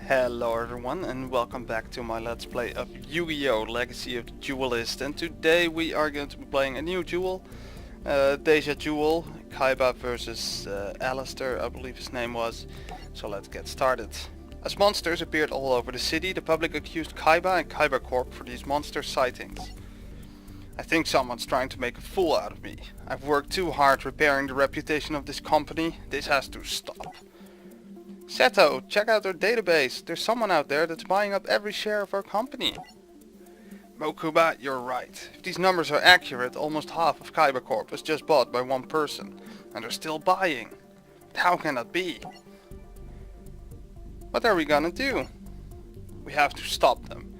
Hello everyone and welcome back to my Let's Play of Yu-Gi-Oh! Legacy of the Duelist, and today we are going to be playing a new duel, Deja Duel, Kaiba versus Alistair, I believe his name was. So let's get started. As monsters appeared all over the city, the public accused Kaiba and Kaiba Corp for these monster sightings. I think someone's trying to make a fool out of me. I've worked too hard repairing the reputation of this company. This has to stop. Seto, check out our database. There's someone out there that's buying up every share of our company. Mokuba, you're right. If these numbers are accurate, almost half of Kaiba Corp was just bought by one person, and they're still buying. How can that be? What are we gonna do? We have to stop them.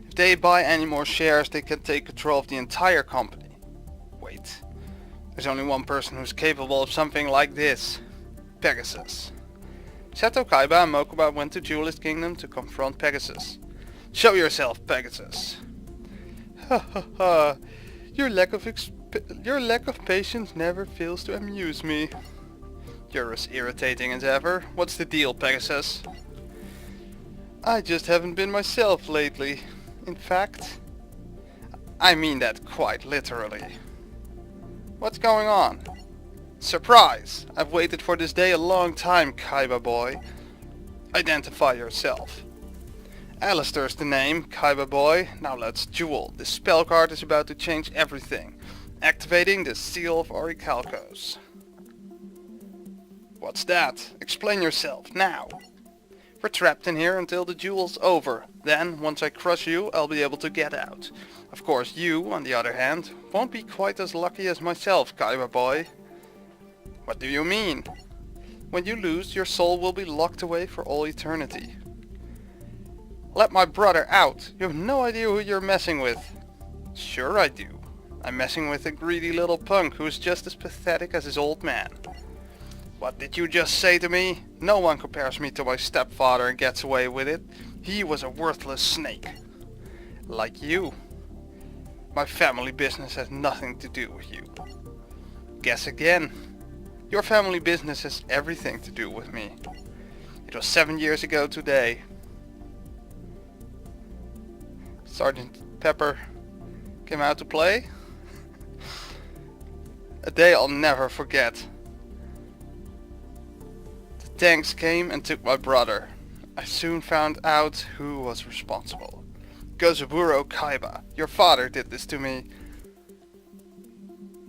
If they buy any more shares, they can take control of the entire company. Wait. There's only one person who's capable of something like this. Pegasus. Seto, Kaiba and Mokuba went to Duelist Kingdom to confront Pegasus. Show yourself, Pegasus. Ha ha ha. Your lack of patience never fails to amuse me. You're as irritating as ever. What's the deal, Pegasus? I just haven't been myself lately. In fact, I mean that quite literally. What's going on? Surprise! I've waited for this day a long time, Kaiba boy. Identify yourself. Alistair's the name, Kaiba boy. Now let's duel. This spell card is about to change everything. Activating the Seal of Orichalcos. What's that? Explain yourself, now. We're trapped in here until the duel's over. Then, once I crush you, I'll be able to get out. Of course, you, on the other hand, won't be quite as lucky as myself, Kaiba boy. What do you mean? When you lose, your soul will be locked away for all eternity. Let my brother out! You have no idea who you're messing with. Sure I do. I'm messing with a greedy little punk who's just as pathetic as his old man. What did you just say to me? No one compares me to my stepfather and gets away with it. He was a worthless snake. Like you. My family business has nothing to do with you. Guess again. Your family business has everything to do with me. It was 7 years ago today. Sergeant Pepper came out to play. A day I'll never forget. The tanks came and took my brother. I soon found out who was responsible. Gozaburo Kaiba, your father did this to me.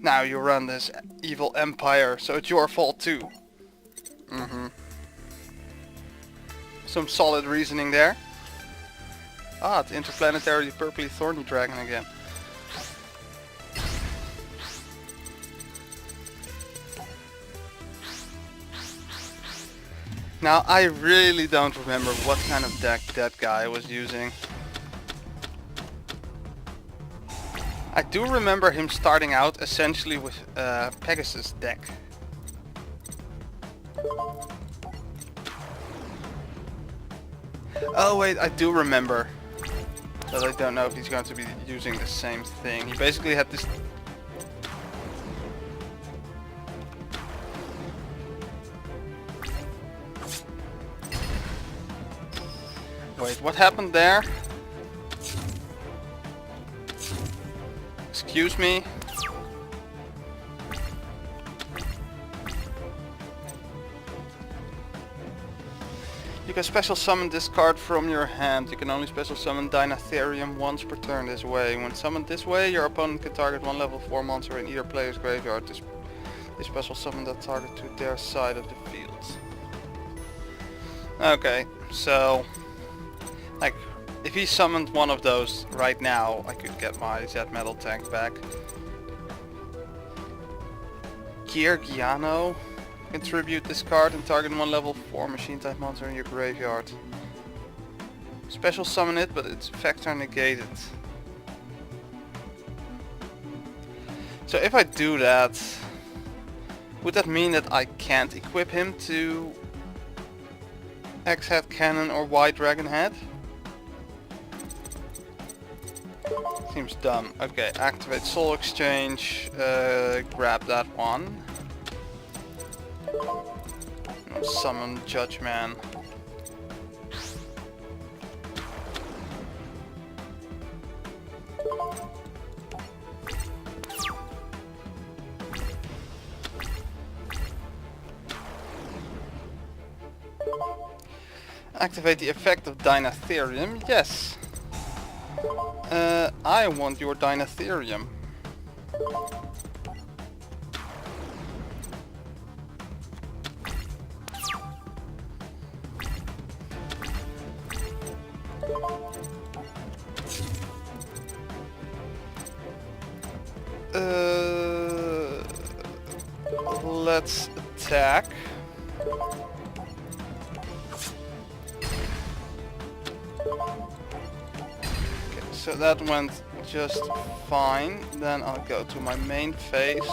Now you run this evil empire, so it's your fault too. Some solid reasoning there. Ah, the interplanetary purpley thorny dragon again. Now I really don't remember what kind of deck that guy was using. I do remember him starting out essentially with Pegasus deck. Oh wait, I do remember. But I don't know if he's going to be using the same thing. He basically had this... Wait, what happened there? Excuse me? You can special summon this card from your hand. You can only special summon Dynatherium once per turn this way. When summoned this way, your opponent can target one level 4 monster in either player's graveyard. They special summon that target to their side of the field. Okay, so... like, if he summoned one of those right now, I could get my Z-Metal tank back. Giano. Contribute this card and target one level 4 machine type monster in your graveyard. Special summon it, but its effects are negated. So if I do that, would that mean that I can't equip him to X-Head Cannon or Y Dragon Head? Seems dumb. Okay, activate Soul Exchange, grab that one. Summon Judge Man. Activate the effect of Dynatherium, yes. I want your Dynatherium. Let's attack. Okay, so that went just fine. Then I'll go to my main phase.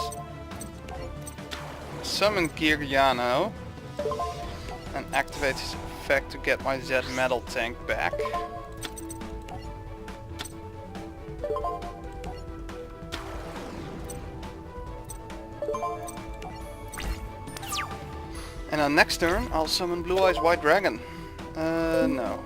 Summon Giriano. And activate his effect to get my Z metal tank back. And on next turn, I'll summon Blue Eyes White Dragon. No.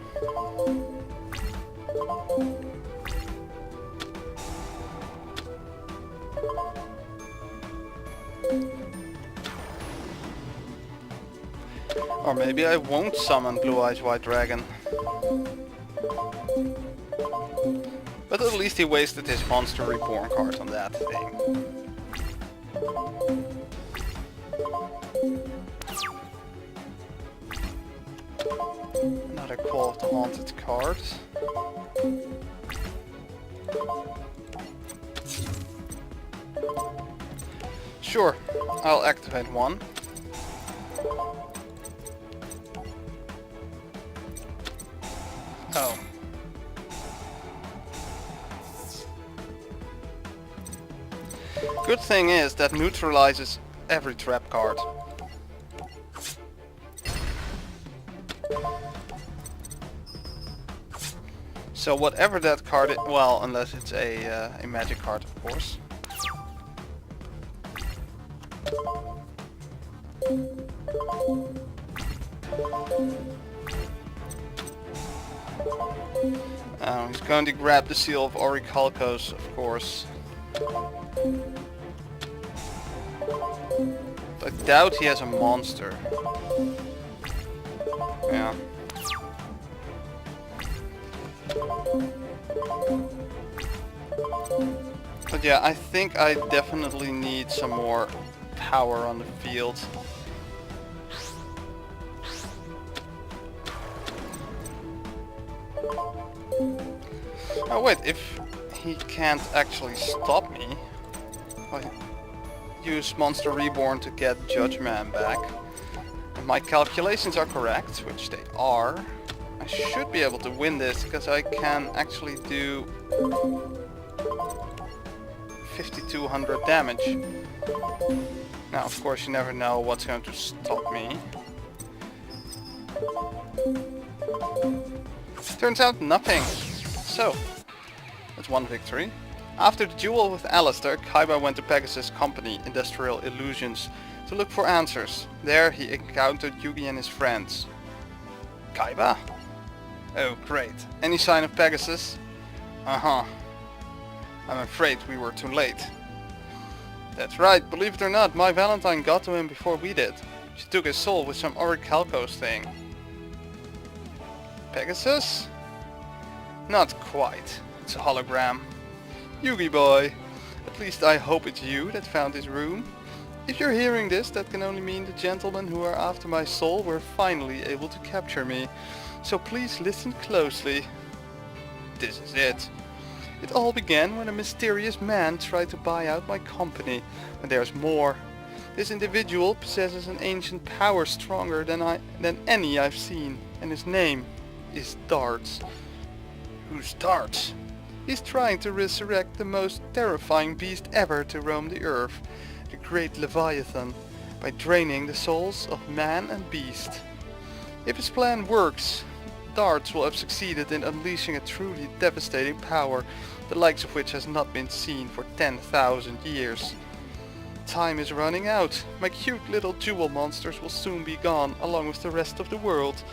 Or maybe I won't summon Blue Eyes White Dragon. But at least he wasted his Monster Reborn card on that thing. Another Call of the Haunted card. Sure, I'll activate one. Oh. Good thing is that neutralizes every trap card. So whatever that card is, well, unless it's a magic card, of course. He's going to grab the Seal of Orichalcos, of course. I doubt he has a monster. Yeah. But yeah, I think I definitely need some more power on the field. Oh wait, if he can't actually stop me, I use Monster Reborn to get Judge Man back. If my calculations are correct, which they are, I should be able to win this, because I can actually do 5200 damage. Now, of course, you never know what's going to stop me. Turns out nothing. So, that's one victory. After the duel with Alistair, Kaiba went to Pegasus' company, Industrial Illusions, to look for answers. There he encountered Yugi and his friends. Kaiba? Oh, great. Any sign of Pegasus? Uh-huh. I'm afraid we were too late. That's right, believe it or not, my Valentine got to him before we did. She took his soul with some Orichalcos thing. Pegasus? Not quite. It's a hologram. Yugi boy, at least I hope it's you that found his room. If you're hearing this, that can only mean the gentlemen who are after my soul were finally able to capture me. So please listen closely. This is it. It all began when a mysterious man tried to buy out my company, and there's more. This individual possesses an ancient power stronger than any I've seen, and his name is Darts. Who's Darts? He's trying to resurrect the most terrifying beast ever to roam the earth, the great Leviathan, by draining the souls of man and beast. If his plan works, Darts will have succeeded in unleashing a truly devastating power, the likes of which has not been seen for 10,000 years. Time is running out. My cute little jewel monsters will soon be gone, along with the rest of the world.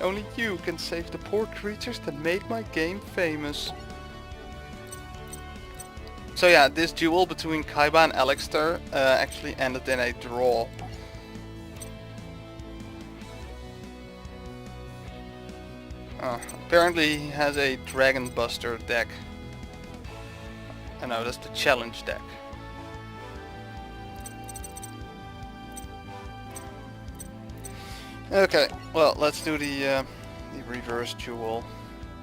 Only you can save the poor creatures that made my game famous. So yeah, this duel between Kaiba and Alistair actually ended in a draw. Apparently he has a Dragon Buster deck. I know, that's the challenge deck. Okay, well, let's do the reverse duel.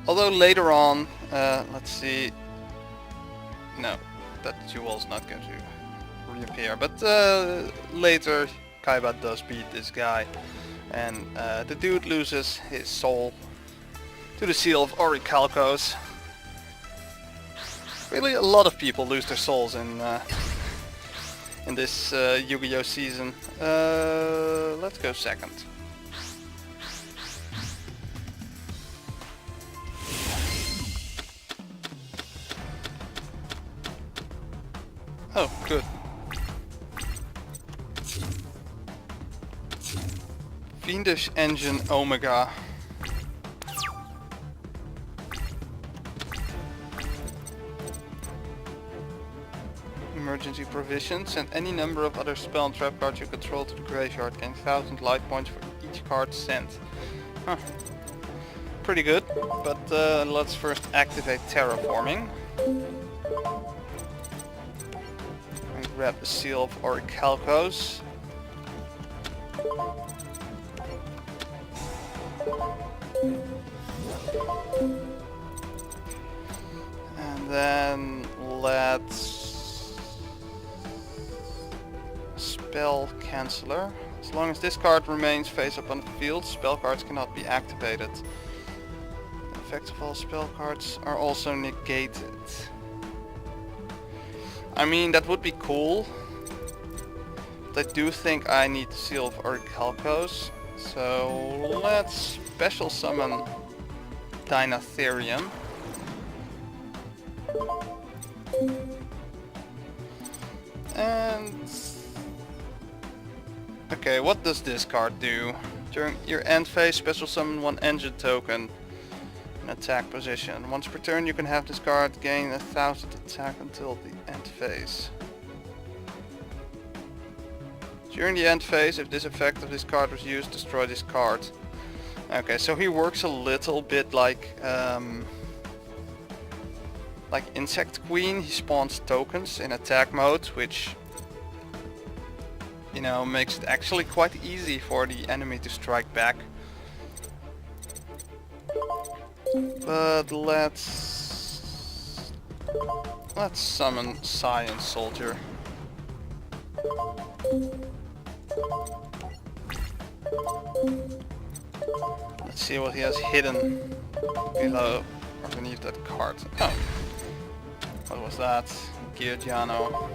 Although later on, let's see. No, that duel's not going to reappear. But later, Kaiba does beat this guy, and the dude loses his soul to the seal of Orichalcos. Really, a lot of people lose their souls in this Yu-Gi-Oh season. Let's go second. Oh, good. Fiendish Engine Omega. Emergency Provision. Send any number of other spell and trap cards you control to the graveyard. Gain 1000 life points for each card sent. Huh. Pretty good, but let's first activate Terraforming. And grab the seal of Orichalcos. And then let's spell Canceller. As long as this card remains face up on the field, spell cards cannot be activated. The effects of all spell cards are also negated. I mean, that would be cool. But I do think I need the seal of Orichalcos. So let's special summon Dynatherium. And okay, what does this card do? During your end phase, special summon one engine token in attack position. Once per turn you can have this card gain 1000 attack until the end phase. During the end phase, if this effect of this card was used, destroy this card. Okay, so he works a little bit like Insect Queen. He spawns tokens in attack mode, which, you know, makes it actually quite easy for the enemy to strike back. But let's summon Science Soldier. Let's see what he has hidden below or beneath that card. Oh, what was that? Giorgiano.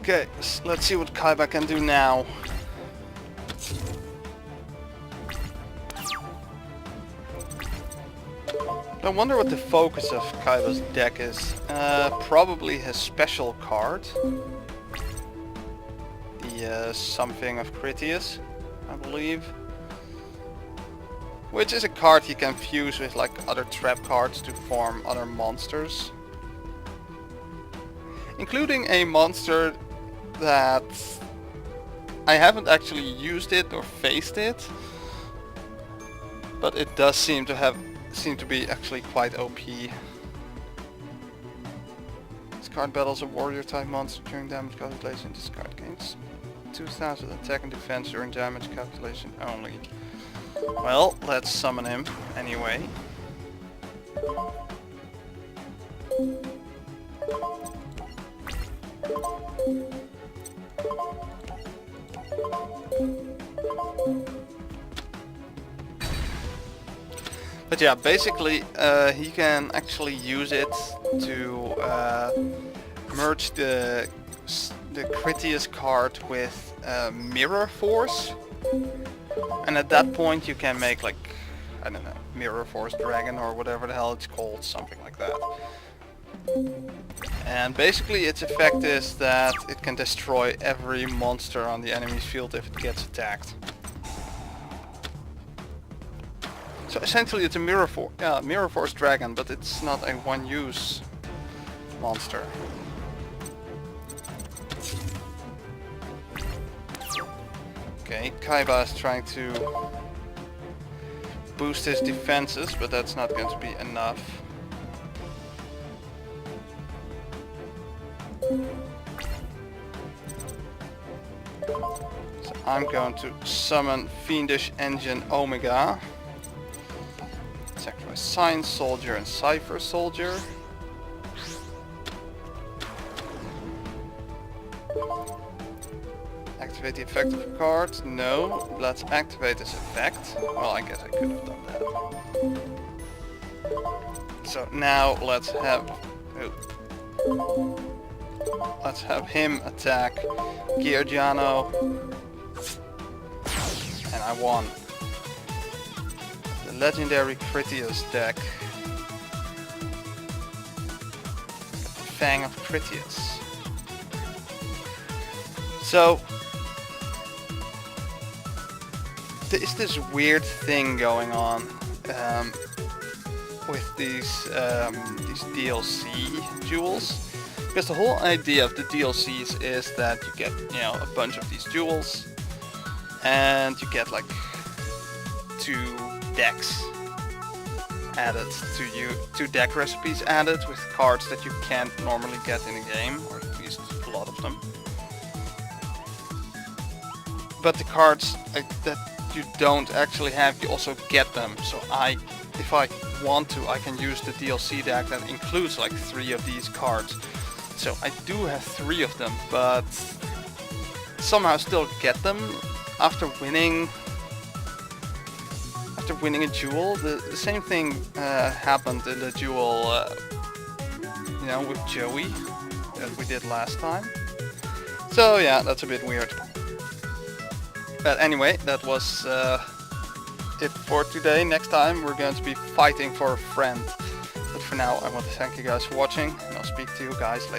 Okay, let's see what Kaiba can do now. I wonder what the focus of Kaiba's deck is. Probably his special card. The something of Critias, I believe. Which is a card he can fuse with like other trap cards to form other monsters. Including a monster that I haven't actually used it or faced it. But it does seem to be actually quite OP. This card battles a warrior type monster during damage calculation. This card gains 2000 attack and defense during damage calculation only. Well, let's summon him anyway. But yeah, basically he can actually use it to merge the Critias card with Mirror Force, and at that point you can make like, I don't know, Mirror Force Dragon or whatever the hell it's called, something like that. And basically its effect is that it can destroy every monster on the enemy's field if it gets attacked. So essentially it's a Mirror Force Dragon, but it's not a one-use monster. Okay, Kaiba is trying to boost his defenses, but that's not going to be enough. So I'm going to summon Fiendish Engine Omega. Sacrifice Science Soldier and Cypher Soldier. Activate the effect of a card. No. Let's activate this effect. Well, I guess I could have done that. So now let's have him attack Giorgiano. And I won. The legendary Critias deck. Fang of Critias. So there is this weird thing going on with these DLC duels, because the whole idea of the DLCs is that you get, you know, a bunch of these duels, and you get like 2 decks added to you, 2 deck recipes added with cards that you can't normally get in a game, or at least a lot of them. But the cards that you don't actually have, you also get them. So if I want to, I can use the DLC deck that includes like 3 of these cards. So I do have 3 of them, but somehow still get them after winning a duel. The same thing happened in the duel, you know, with Joey that we did last time. So yeah, that's a bit weird. But anyway, that was it for today. Next time we're going to be fighting for a friend. But for now, I want to thank you guys for watching, and I'll speak to you guys later.